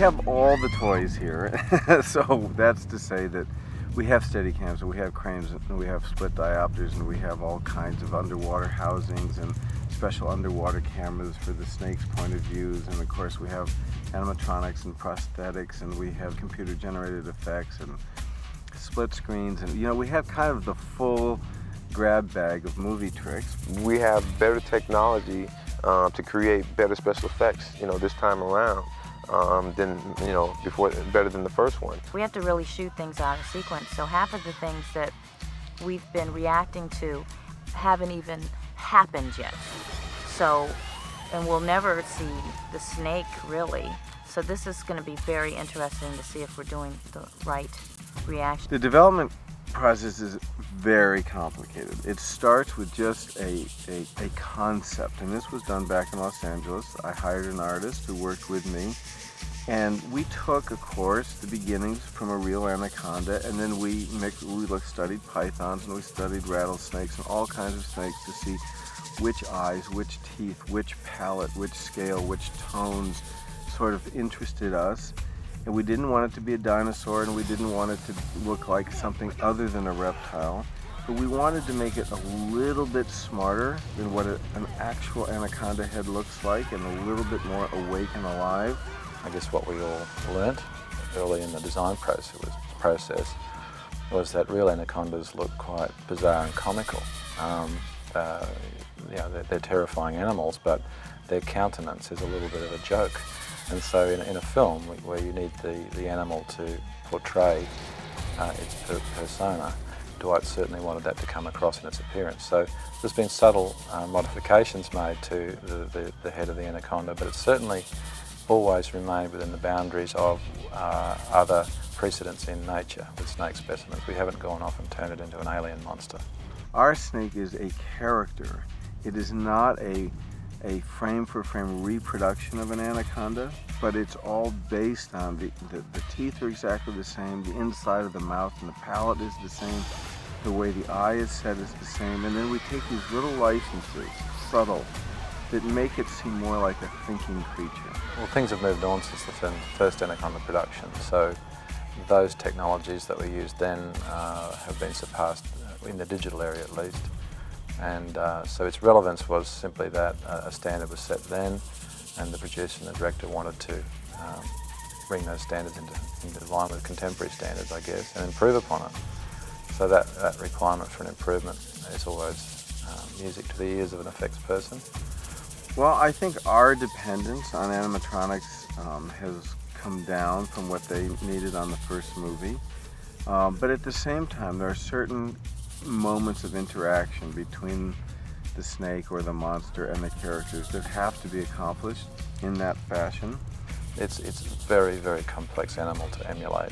have all the toys here. So that's to say that we have Steadicams, and we have cranes, and we have split diopters, and we have all kinds of underwater housings and special underwater cameras for the snake's point of views, and of course we have animatronics and prosthetics, and we have computer-generated effects and split screens, and you know, we have kind of the full grab bag of movie tricks. We have better technology to create better special effects, you know, this time around than, you know, before, better than the first one. We have to really shoot things out of sequence, so half of the things that we've been reacting to haven't even happened yet. So, and we'll never see the snake really. So this is going to be very interesting to see if we're doing the right reaction. The development process is very complicated. It starts with just a concept, and this was done back in Los Angeles. I hired an artist who worked with me, and we took, of course, the beginnings from a real anaconda, and then we studied pythons, and we studied rattlesnakes and all kinds of snakes to see which eyes, which teeth, which palate, which scale, which tones sort of interested us. And we didn't want it to be a dinosaur, and we didn't want it to look like something other than a reptile. But we wanted to make it a little bit smarter than what an actual anaconda head looks like, and a little bit more awake and alive. I guess what we all learnt early in the design process was that real anacondas look quite bizarre and comical. You know, they're terrifying animals, but their countenance is a little bit of a joke. And so in a film where you need the animal to portray its persona, Dwight certainly wanted that to come across in its appearance. So there's been subtle modifications made to the head of the anaconda, but it's certainly always remained within the boundaries of other precedents in nature with snake specimens. We haven't gone off and turned it into an alien monster. Our snake is a character. It is not a frame-for-frame reproduction of an anaconda, but it's all based on the teeth are exactly the same, the inside of the mouth and the palate is the same, the way the eye is set is the same, and then we take these little licenses, subtle, that make it seem more like a thinking creature. Well, things have moved on since the first anaconda production, so those technologies that we used then have been surpassed in the digital area at least. And so its relevance was simply that a standard was set then, and the producer and the director wanted to bring those standards into line with contemporary standards, I guess, and improve upon it. So that requirement for an improvement is always music to the ears of an effects person. Well, I think our dependence on animatronics has come down from what they needed on the first movie. But at the same time, there are certain moments of interaction between the snake or the monster and the characters that have to be accomplished in that fashion. It's a very, very complex animal to emulate,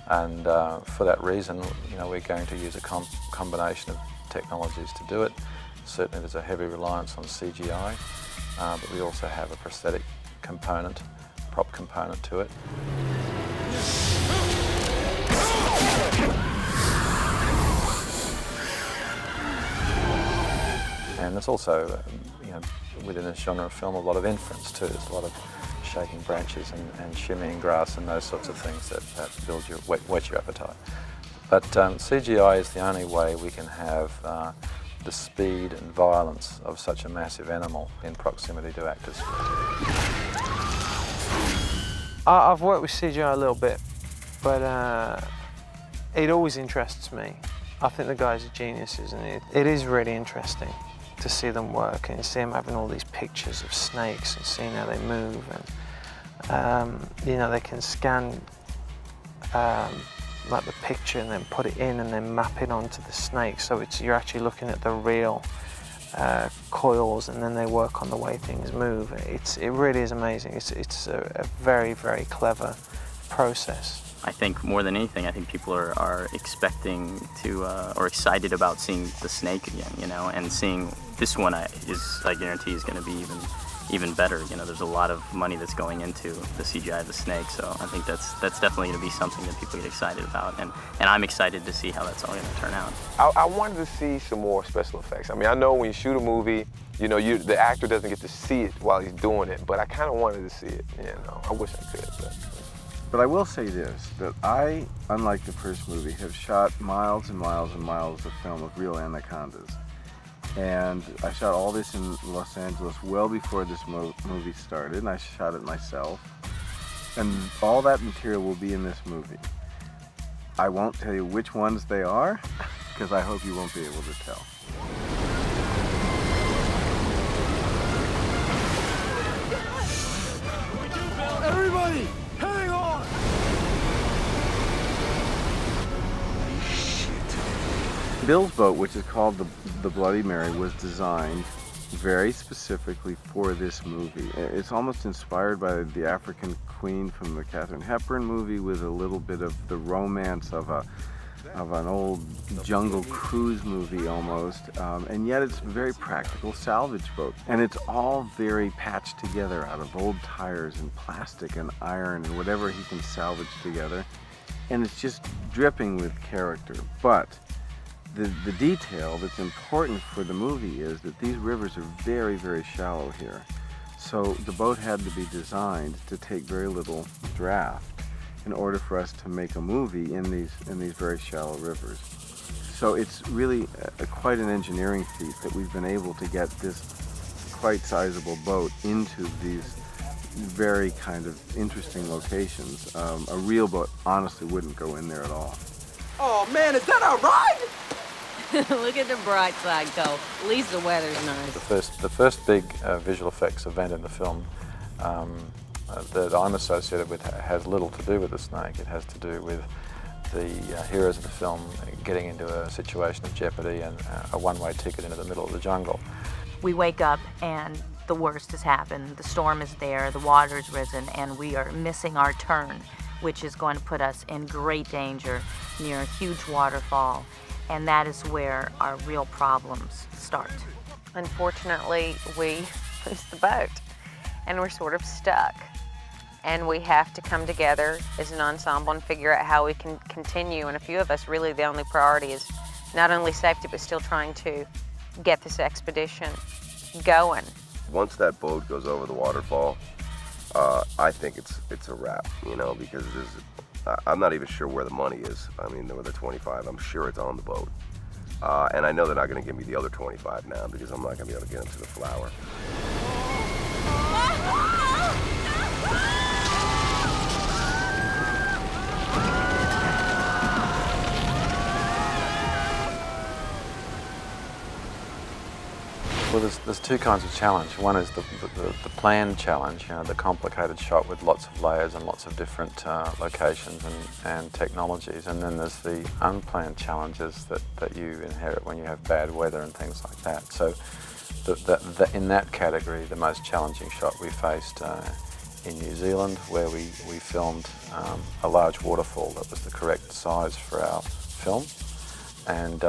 and for that reason, you know, we're going to use a combination of technologies to do it. Certainly there's a heavy reliance on CGI, but we also have a prosthetic component, prop component to it. And there's also, you know, within this genre of film, a lot of inference too. There's a lot of shaking branches and shimmying grass and those sorts of things that build whet your appetite. But CGI is the only way we can have the speed and violence of such a massive animal in proximity to actors. I've worked with CGI a little bit, but it always interests me. I think the guys are geniuses, and it is really interesting to see them work and see them having all these pictures of snakes and seeing how they move, and you know, they can scan like the picture and then put it in and then map it onto the snake, so you're actually looking at the real coils, and then they work on the way things move. It really is amazing. It's a very, very clever process. I think more than anything, I think people are expecting to, or excited about seeing the snake again, you know, and seeing this one I guarantee is going to be even better. You know, there's a lot of money that's going into the CGI of the snake, so I think that's definitely going to be something that people get excited about, and I'm excited to see how that's all going to turn out. I wanted to see some more special effects. I mean, I know when you shoot a movie, you know, the actor doesn't get to see it while he's doing it, but I kind of wanted to see it, you know. I wish I could, but... But I will say this, that I, unlike the first movie, have shot miles and miles and miles of film of real anacondas. And I shot all this in Los Angeles well before this movie started, and I shot it myself. And all that material will be in this movie. I won't tell you which ones they are, because I hope you won't be able to tell. Everybody, hang on! Bill's boat, which is called the Bloody Mary, was designed very specifically for this movie. It's almost inspired by the African Queen from the Katharine Hepburn movie, with a little bit of the romance of an old jungle cruise movie almost, and yet it's a very practical salvage boat. And it's all very patched together out of old tires and plastic and iron and whatever he can salvage together. And it's just dripping with character. But the detail that's important for the movie is that these rivers are very, very shallow here. So the boat had to be designed to take very little draft in order for us to make a movie in these very shallow rivers. So it's really quite an engineering feat that we've been able to get this quite sizable boat into these very kind of interesting locations. A real boat honestly wouldn't go in there at all. Oh man, is that our ride? Look at the bright side, Cole. At least the weather's nice. The first big visual effects event in the film that I'm associated with has little to do with the snake. It has to do with the heroes of the film getting into a situation of jeopardy and a one-way ticket into the middle of the jungle. We wake up and the worst has happened. The storm is there, the water's risen, and we are missing our turn, which is going to put us in great danger near a huge waterfall. And that is where our real problems start. Unfortunately, we lose the boat and we're sort of stuck. And we have to come together as an ensemble and figure out how we can continue. And a few of us, really the only priority is not only safety, but still trying to get this expedition going. Once that boat goes over the waterfall, I think it's a wrap, you know, because I'm not even sure where the money is. I mean, with the 25, I'm sure it's on the boat. And I know they're not going to give me the other 25 now because I'm not going to be able to get them to the flower. Well, there's two kinds of challenge. One is the planned challenge, you know, the complicated shot with lots of layers and lots of different locations and technologies. And then there's the unplanned challenges that you inherit when you have bad weather and things like that. So in that category, the most challenging shot we faced in New Zealand, where we filmed a large waterfall that was the correct size for our film. And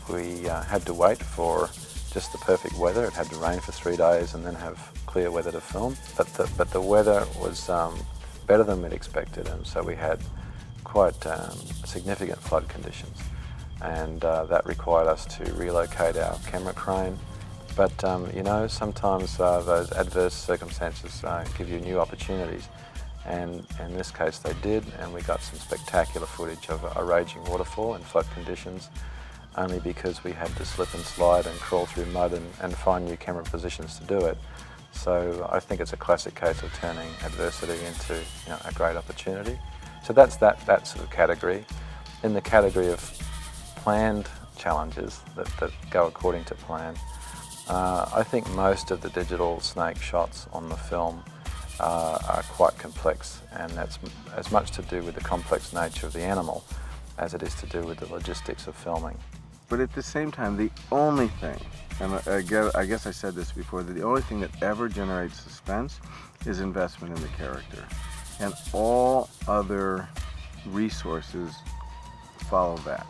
we had to wait for just the perfect weather. It had to rain for 3 days and then have clear weather to film. But the weather was better than we'd expected, and so we had quite significant flood conditions. And that required us to relocate our camera crane. But you know, sometimes those adverse circumstances give you new opportunities. And in this case they did, and we got some spectacular footage of a raging waterfall in flood conditions, only because we had to slip and slide and crawl through mud and find new camera positions to do it. So I think it's a classic case of turning adversity into, you know, a great opportunity. So that's that sort of category. In the category of planned challenges that go according to plan, I think most of the digital snake shots on the film are quite complex, and that's as much to do with the complex nature of the animal as it is to do with the logistics of filming. But at the same time, the only thing, and I guess I said this before, that the only thing that ever generates suspense is investment in the character. And all other resources follow that.